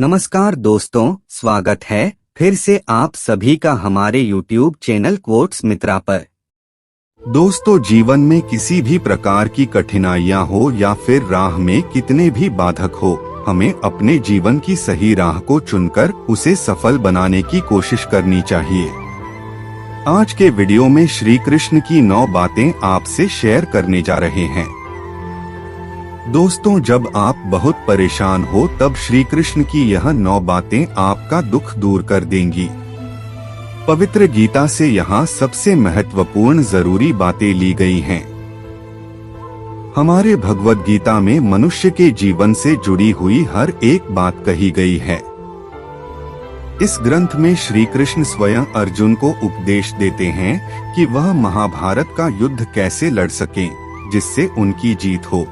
नमस्कार दोस्तों, स्वागत है फिर से आप सभी का हमारे YouTube चैनल क्वोट्स मित्रा पर। दोस्तों, जीवन में किसी भी प्रकार की कठिनाइयां हो या फिर राह में कितने भी बाधक हो, हमें अपने जीवन की सही राह को चुनकर उसे सफल बनाने की कोशिश करनी चाहिए। आज के वीडियो में श्री कृष्ण की 9 बातें आपसे शेयर करने जा रहे हैं। दोस्तों, जब आप बहुत परेशान हो तब श्री कृष्ण की यह 9 बातें आपका दुख दूर कर देंगी। पवित्र गीता से यहाँ सबसे महत्वपूर्ण जरूरी बातें ली गई हैं। हमारे भगवद गीता में मनुष्य के जीवन से जुड़ी हुई हर एक बात कही गई है। इस ग्रंथ में श्री कृष्ण स्वयं अर्जुन को उपदेश देते हैं कि वह महाभारत का युद्ध कैसे लड़ सकें, जिससे उनकी जीत हो।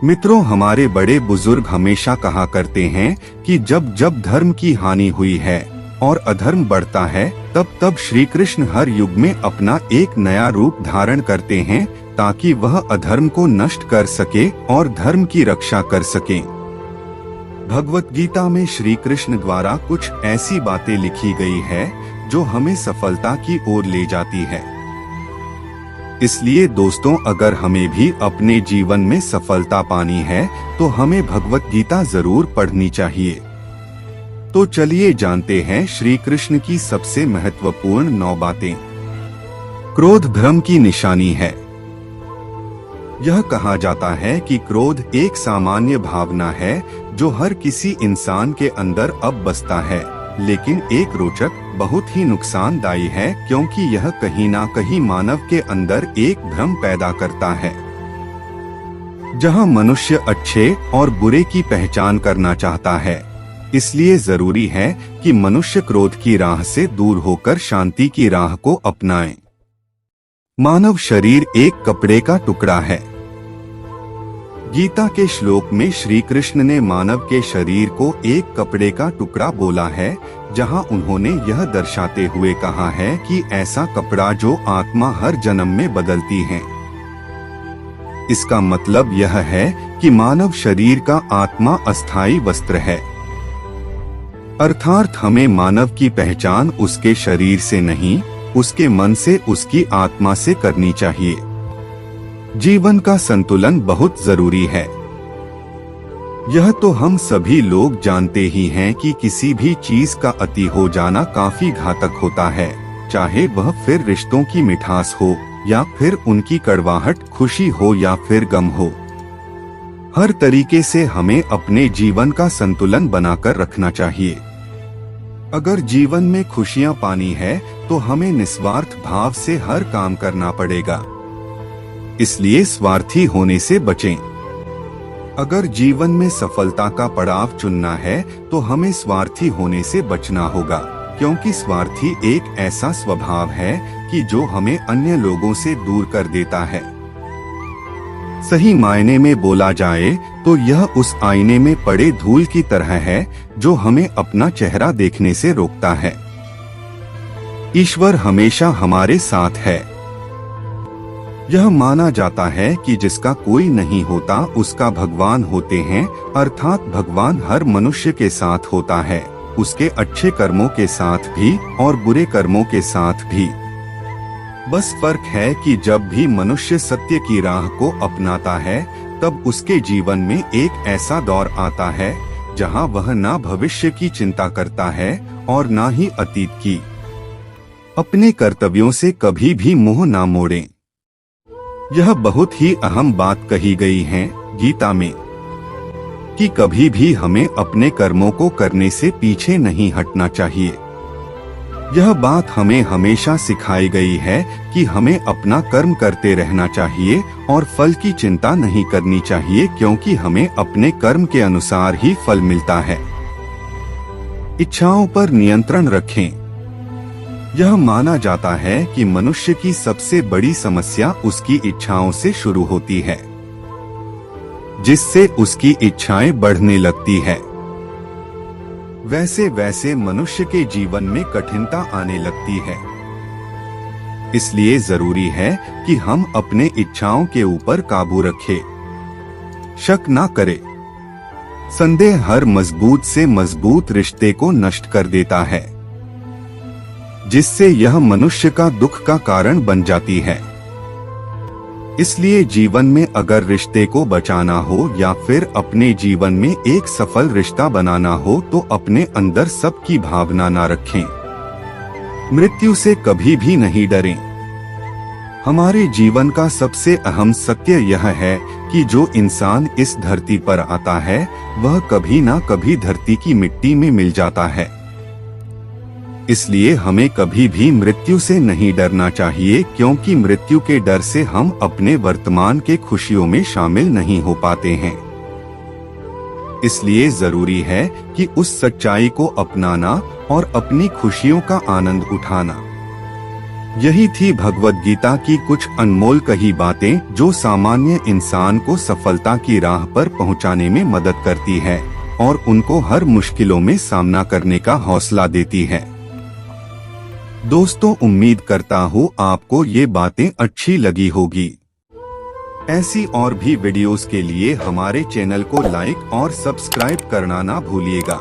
मित्रों, हमारे बड़े बुजुर्ग हमेशा कहा करते हैं कि जब जब धर्म की हानि हुई है और अधर्म बढ़ता है, तब तब श्री कृष्ण हर युग में अपना एक नया रूप धारण करते हैं ताकि वह अधर्म को नष्ट कर सके और धर्म की रक्षा कर सके। भगवत गीता में श्री कृष्ण द्वारा कुछ ऐसी बातें लिखी गई है जो हमें सफलता की ओर ले जाती है। इसलिए दोस्तों, अगर हमें भी अपने जीवन में सफलता पानी है तो हमें भगवत गीता जरूर पढ़नी चाहिए। तो चलिए जानते हैं श्री कृष्ण की सबसे महत्वपूर्ण 9 बातें। क्रोध भ्रम की निशानी है। यह कहा जाता है कि क्रोध एक सामान्य भावना है जो हर किसी इंसान के अंदर अब बसता है, लेकिन एक रोचक, बहुत ही नुकसानदायी है क्योंकि यह कहीं ना कहीं मानव के अंदर एक भ्रम पैदा करता है। जहां मनुष्य अच्छे और बुरे की पहचान करना चाहता है, इसलिए जरूरी है कि मनुष्य क्रोध की राह से दूर होकर शांति की राह को अपनाए। मानव शरीर एक कपड़े का टुकड़ा है। गीता के श्लोक में श्री कृष्ण ने मानव के शरीर को एक कपड़े का टुकड़ा बोला है, जहां उन्होंने यह दर्शाते हुए कहा है कि ऐसा कपड़ा जो आत्मा हर जन्म में बदलती है। इसका मतलब यह है कि मानव शरीर का आत्मा अस्थायी वस्त्र है, अर्थात हमें मानव की पहचान उसके शरीर से नहीं, उसके मन से, उसकी आत्मा से करनी चाहिए। जीवन का संतुलन बहुत जरूरी है। यह तो हम सभी लोग जानते ही हैं कि किसी भी चीज का अति हो जाना काफी घातक होता है, चाहे वह फिर रिश्तों की मिठास हो या फिर उनकी कड़वाहट, खुशी हो या फिर गम हो। हर तरीके से हमें अपने जीवन का संतुलन बनाकर रखना चाहिए। अगर जीवन में खुशियां पानी है तो हमें निस्वार्थ भाव से हर काम करना पड़ेगा, इसलिए स्वार्थी होने से बचें। अगर जीवन में सफलता का पड़ाव चुनना है तो हमें स्वार्थी होने से बचना होगा, क्योंकि स्वार्थी एक ऐसा स्वभाव है कि जो हमें अन्य लोगों से दूर कर देता है। सही मायने में बोला जाए तो यह उस आईने में पड़े धूल की तरह है जो हमें अपना चेहरा देखने से रोकता है। ईश्वर हमेशा हमारे साथ है। यह माना जाता है कि जिसका कोई नहीं होता उसका भगवान होते हैं, अर्थात भगवान हर मनुष्य के साथ होता है, उसके अच्छे कर्मों के साथ भी और बुरे कर्मों के साथ भी। बस फर्क है कि जब भी मनुष्य सत्य की राह को अपनाता है, तब उसके जीवन में एक ऐसा दौर आता है जहां वह ना भविष्य की चिंता करता है और ना ही अतीत की। अपने कर्तव्यों से कभी भी मुंह ना मोड़ें। यह बहुत ही अहम बात कही गई है गीता में कि कभी भी हमें अपने कर्मों को करने से पीछे नहीं हटना चाहिए। यह बात हमें हमेशा सिखाई गई है कि हमें अपना कर्म करते रहना चाहिए और फल की चिंता नहीं करनी चाहिए, क्योंकि हमें अपने कर्म के अनुसार ही फल मिलता है। इच्छाओं पर नियंत्रण रखें। यह माना जाता है कि मनुष्य की सबसे बड़ी समस्या उसकी इच्छाओं से शुरू होती है, जिससे उसकी इच्छाएं बढ़ने लगती है। वैसे वैसे मनुष्य के जीवन में कठिनता आने लगती है। इसलिए जरूरी है कि हम अपने इच्छाओं के ऊपर काबू रखें। शक ना करें। संदेह हर मजबूत से मजबूत रिश्ते को नष्ट कर देता है, जिससे यह मनुष्य का दुख का कारण बन जाती है। इसलिए जीवन में अगर रिश्ते को बचाना हो या फिर अपने जीवन में एक सफल रिश्ता बनाना हो तो अपने अंदर सबकी भावना ना रखें। मृत्यु से कभी भी नहीं डरें। हमारे जीवन का सबसे अहम सत्य यह है कि जो इंसान इस धरती पर आता है वह कभी ना कभी धरती की मिट्टी में मिल जाता है। इसलिए हमें कभी भी मृत्यु से नहीं डरना चाहिए, क्योंकि मृत्यु के डर से हम अपने वर्तमान के खुशियों में शामिल नहीं हो पाते हैं। इसलिए जरूरी है कि उस सच्चाई को अपनाना और अपनी खुशियों का आनंद उठाना। यही थी भगवद गीता की कुछ अनमोल कही बातें जो सामान्य इंसान को सफलता की राह पर पहुंचाने में मदद करती है और उनको हर मुश्किलों में सामना करने का हौसला देती है। दोस्तों, उम्मीद करता हूँ आपको ये बातें अच्छी लगी होगी। ऐसी और भी वीडियोस के लिए हमारे चैनल को लाइक और सब्सक्राइब करना ना भूलिएगा।